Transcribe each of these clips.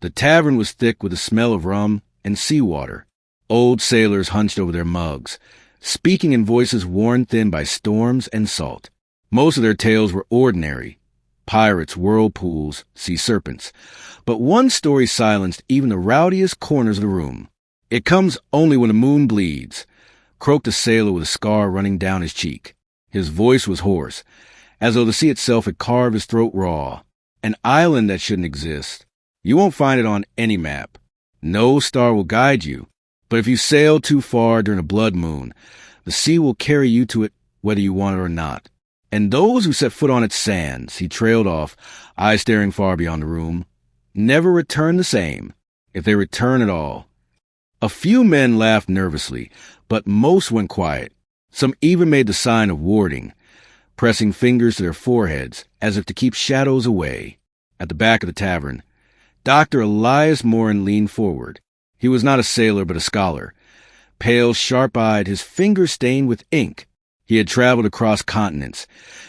The tavern was thick with the smell of rum and seawater. Old sailors hunched over their mugs, speaking in voices worn thin by storms and salt. Most of their tales were ordinary: pirates, whirlpools, sea serpents. But one story silenced even the rowdiest corners of the room. "It comes only when the moon bleeds," croaked a sailor with a scar running down his cheek. His voice was hoarse, as though the sea itself had carved his throat raw. An island that shouldn't exist. You won't find it on any map. No star will guide you. But if you sail too far during a blood moon, the sea will carry you to it whether you want it or not. And those who set foot on its sands, he trailed off, eyes staring far beyond the room, never return the same, if they return at all. A few men laughed nervously, but most went quiet. Some even made the sign of warding, pressing fingers to their foreheads as if to keep shadows away. At the back of the tavern, Dr. Elias Morin leaned forward. He was not a sailor but a scholar. Pale, sharp-eyed, his fingers stained with ink. He had traveled across continents,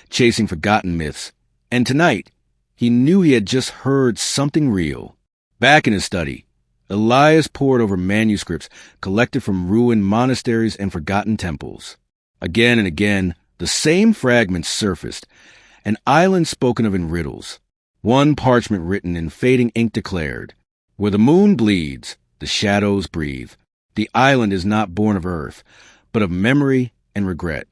chasing forgotten myths, and tonight he knew he had just heard something real. Back in his study, Elias pored over manuscripts collected from ruined monasteries and forgotten temples. Again and again, the same fragments surfaced, an island spoken of in riddles. One parchment written in fading ink declared, "Where the moon bleeds, the shadows breathe. The island is not born of earth, but of memory and regret."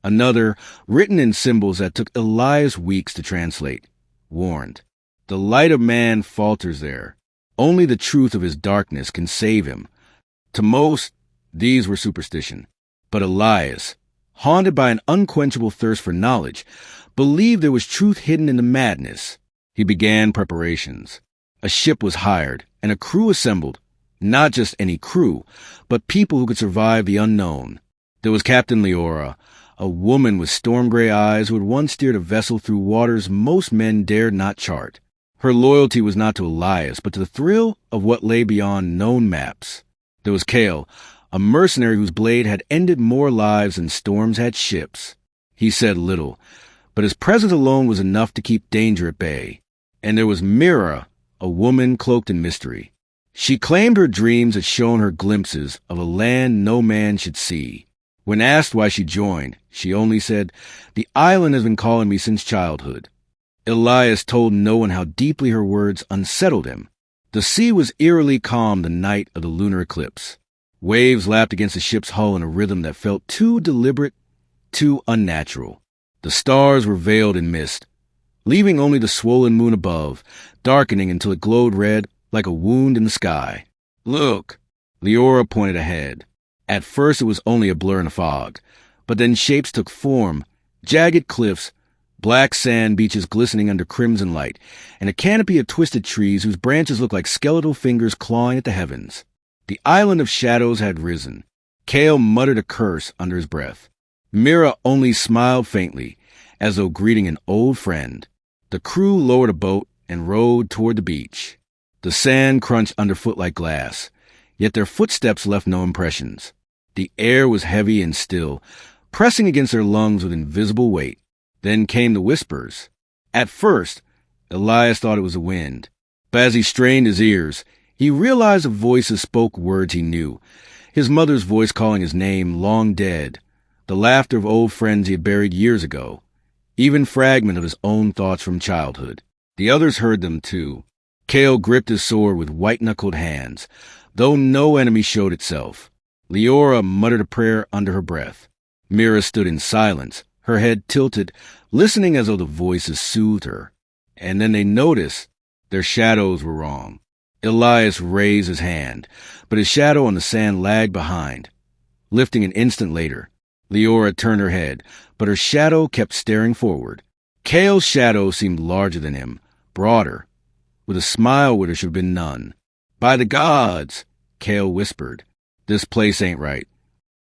Another, written in symbols that took Elias weeks to translate, warned, "The light of man falters there. Only the truth of his darkness can save him." To most, these were superstition. But Elias, haunted by an unquenchable thirst for knowledge, believed there was truth hidden in the madness. He began preparations. A ship was hired and a crew assembled. Not just any crew, but people who could survive the unknown. There was Captain Leora, a woman with storm-gray eyes who had once steered a vessel through waters most men dared not chart. Her loyalty was not to Elias, but to the thrill of what lay beyond known maps. There was Cale, a mercenary whose blade had ended more lives than storms had ships. He said little, but his presence alone was enough to keep danger at bay. And there was Mira, a woman cloaked in mystery. She claimed her dreams had shown her glimpses of a land no man should see. When asked why she joined, she only said, "The island has been calling me since childhood." Elias told no one how deeply her words unsettled him. The sea was eerily calm the night of the lunar eclipse. Waves lapped against the ship's hull in a rhythm that felt too deliberate, too unnatural. The stars were veiled in mist, leaving only the swollen moon above, darkening until it glowed red like a wound in the sky. "Look!" Leora pointed ahead. At first it was only a blur in the fog, but then shapes took form: jagged cliffs, black sand beaches glistening under crimson light, and a canopy of twisted trees whose branches looked like skeletal fingers clawing at the heavens. The island of shadows had risen. Cale muttered a curse under his breath. Mira only smiled faintly, as though greeting an old friend. The crew lowered a boat and rowed toward the beach. The sand crunched underfoot like glass, yet their footsteps left no impressions. The air was heavy and still, pressing against their lungs with invisible weight. Then came the whispers. At first, Elias thought it was the wind, but as he strained his ears, he realized the voices spoke words he knew. His mother's voice calling his name, long dead. The laughter of old friends he had buried years ago. Even fragment of his own thoughts from childhood. The others heard them too. Cale gripped his sword with white-knuckled hands, though no enemy showed itself. Leora muttered a prayer under her breath. Mira stood in silence, her head tilted, listening as though the voices soothed her. And then they noticed their shadows were wrong. Elias raised his hand, but his shadow on the sand lagged behind. Lifting an instant later, Leora turned her head, but her shadow kept staring forward. Cale's shadow seemed larger than him, broader, with a smile where there should have been none. "By the gods," Cale whispered, "this place ain't right."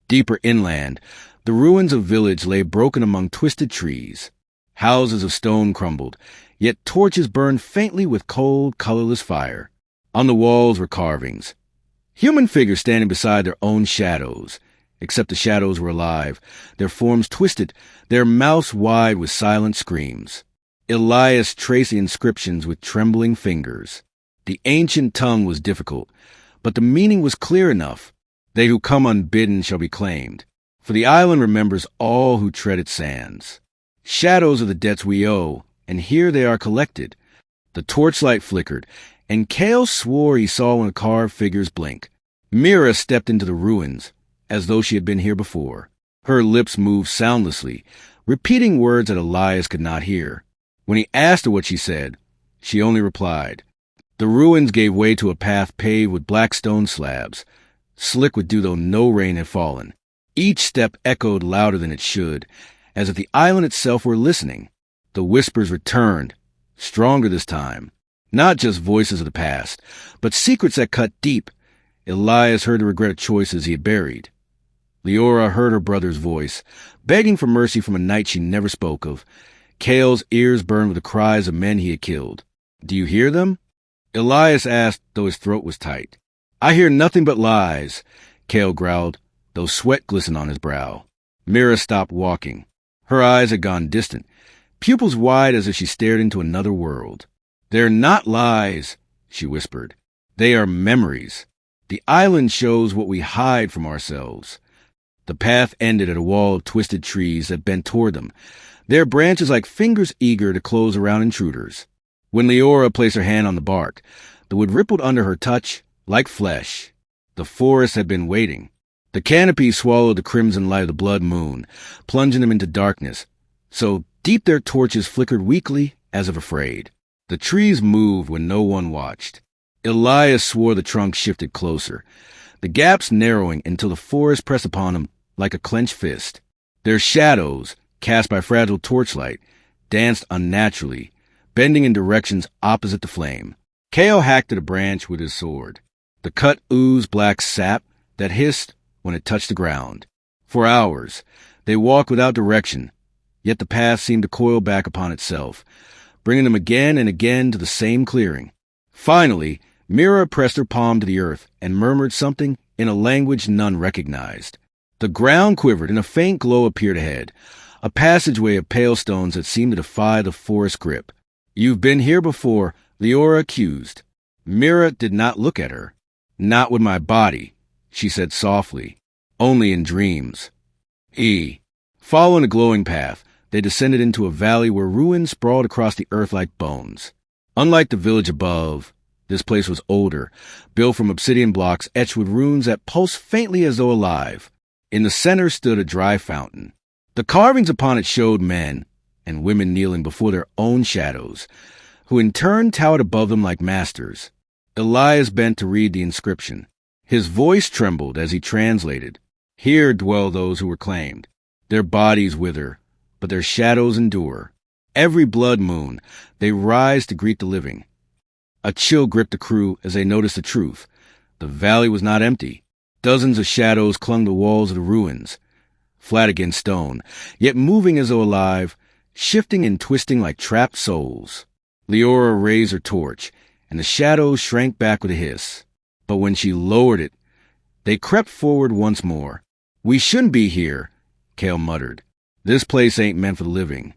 Deeper inland, the ruins of village lay broken among twisted trees. Houses of stone crumbled, yet torches burned faintly with cold, colorless fire. On the walls were carvings. Human figures standing beside their own shadows, except the shadows were alive, their forms twisted, their mouths wide with silent screams. Elias traced the inscriptions with trembling fingers. The ancient tongue was difficult, but the meaning was clear enough. They who come unbidden shall be claimed, for the island remembers all who tread its sands. Shadows are the debts we owe, and here they are collected. The torchlight flickered, and Kale swore he saw one of the carved figures blink. Mira stepped into the ruins, as though she had been here before. Her lips moved soundlessly, repeating words that Elias could not hear. When he asked her what she said, she only replied. The ruins gave way to a path paved with black stone slabs, slick with dew though no rain had fallen. Each step echoed louder than it should, as if the island itself were listening. The whispers returned, stronger this time. Not just voices of the past, but secrets that cut deep. Elias heard the regret of choices he had buried. Leora heard her brother's voice, begging for mercy from a night she never spoke of. Kale's ears burned with the cries of men he had killed. "Do you hear them?" Elias asked, though his throat was tight. "I hear nothing but lies," Kale growled, though sweat glistened on his brow. Mira stopped walking. Her eyes had gone distant, pupils wide as if she stared into another world. "They're not lies," she whispered. "They are memories. The island shows what we hide from ourselves." The path ended at a wall of twisted trees that bent toward them, their branches like fingers eager to close around intruders. When Leora placed her hand on the bark, the wood rippled under her touch like flesh. The forest had been waiting. The canopy swallowed the crimson light of the blood moon, plunging them into darkness, so deep their torches flickered weakly as if afraid. The trees moved when no one watched. Elias swore the trunks shifted closer, the gaps narrowing until the forest pressed upon them like a clenched fist. Their shadows, cast by fragile torchlight, danced unnaturally, bending in directions opposite the flame. Kale hacked at a branch with his sword. The cut oozed black sap that hissed when it touched the ground. For hours, they walked without direction, yet the path seemed to coil back upon itself, bringing them again and again to the same clearing. Finally, Mira pressed her palm to the earth and murmured something in a language none recognized. The ground quivered and a faint glow appeared ahead, a passageway of pale stones that seemed to defy the forest grip. "You've been here before," Leora accused. Mira did not look at her. "Not with my body," she said softly. "Only in dreams." Following a glowing path, they descended into a valley where ruins sprawled across the earth like bones. Unlike the village above, this place was older, built from obsidian blocks etched with runes that pulsed faintly as though alive. In the center stood a dry fountain. The carvings upon it showed men and women kneeling before their own shadows, who in turn towered above them like masters. Elias bent to read the inscription. His voice trembled as he translated. "Here dwell those who were claimed. Their bodies wither, but their shadows endure. Every blood moon, they rise to greet the living." A chill gripped the crew as they noticed the truth. The valley was not empty. Dozens of shadows clung to the walls of the ruins, flat against stone, yet moving as though alive, shifting and twisting like trapped souls. Leora raised her torch, and the shadows shrank back with a hiss. But when she lowered it, they crept forward once more. "We shouldn't be here," Kale muttered. "This place ain't meant for the living."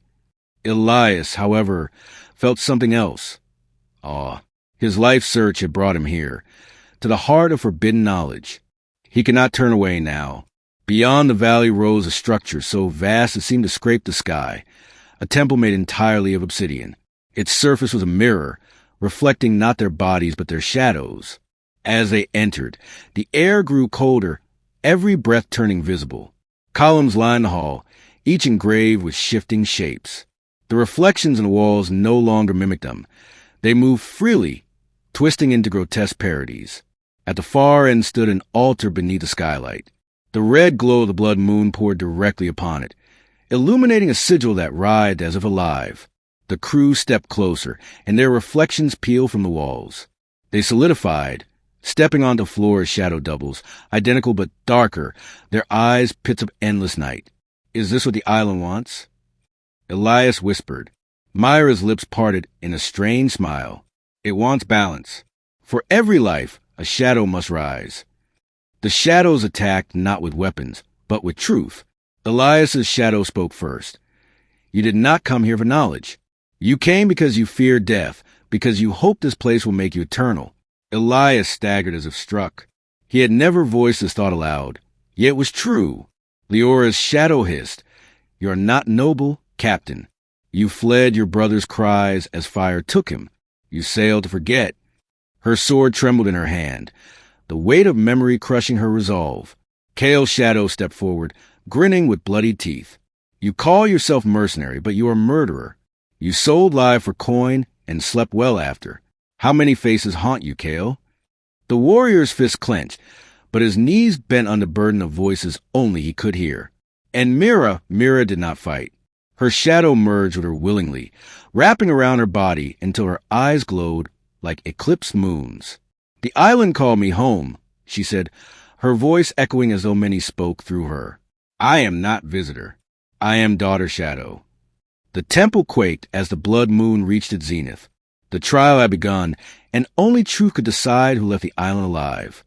Elias, however, felt something else. Awe. His life search had brought him here, to the heart of forbidden knowledge. He could not turn away now. Beyond the valley rose a structure so vast it seemed to scrape the sky, a temple made entirely of obsidian. Its surface was a mirror, reflecting not their bodies but their shadows. As they entered, the air grew colder, every breath turning visible. Columns lined the hall, each engraved with shifting shapes. The reflections in the walls no longer mimicked them. They moved freely, twisting into grotesque parodies. At the far end stood an altar beneath the skylight. The red glow of the blood moon poured directly upon it, illuminating a sigil that writhed as if alive. The crew stepped closer, and their reflections peeled from the walls. They solidified, stepping onto floor as shadow doubles, identical but darker, their eyes pits of endless night. "Is this what the island wants?" Elias whispered. Myra's lips parted in a strange smile. "It wants balance. For every life, a shadow must rise." The shadows attacked not with weapons, but with truth. Elias's shadow spoke first. "You did not come here for knowledge. You came because you feared death, because you hope this place will make you eternal. Elias staggered as if struck. He had never voiced this thought aloud, yet it was true. Leora's shadow hissed, "You are not noble, Captain. You fled your brother's cries as fire took him. You sailed to forget." Her sword trembled in her hand, the weight of memory crushing her resolve. Kale's shadow stepped forward, grinning with bloodied teeth. "You call yourself mercenary, but you are a murderer. You sold life for coin and slept well after. How many faces haunt you, Kale?" The warrior's fist clenched, but his knees bent under the burden of voices only he could hear. And Mira did not fight. Her shadow merged with her willingly, wrapping around her body until her eyes glowed like eclipsed moons. "The island called me home," she said, her voice echoing as though many spoke through her. "I am not visitor. I am daughter shadow." The temple quaked as the blood moon reached its zenith. The trial had begun, and only truth could decide who left the island alive.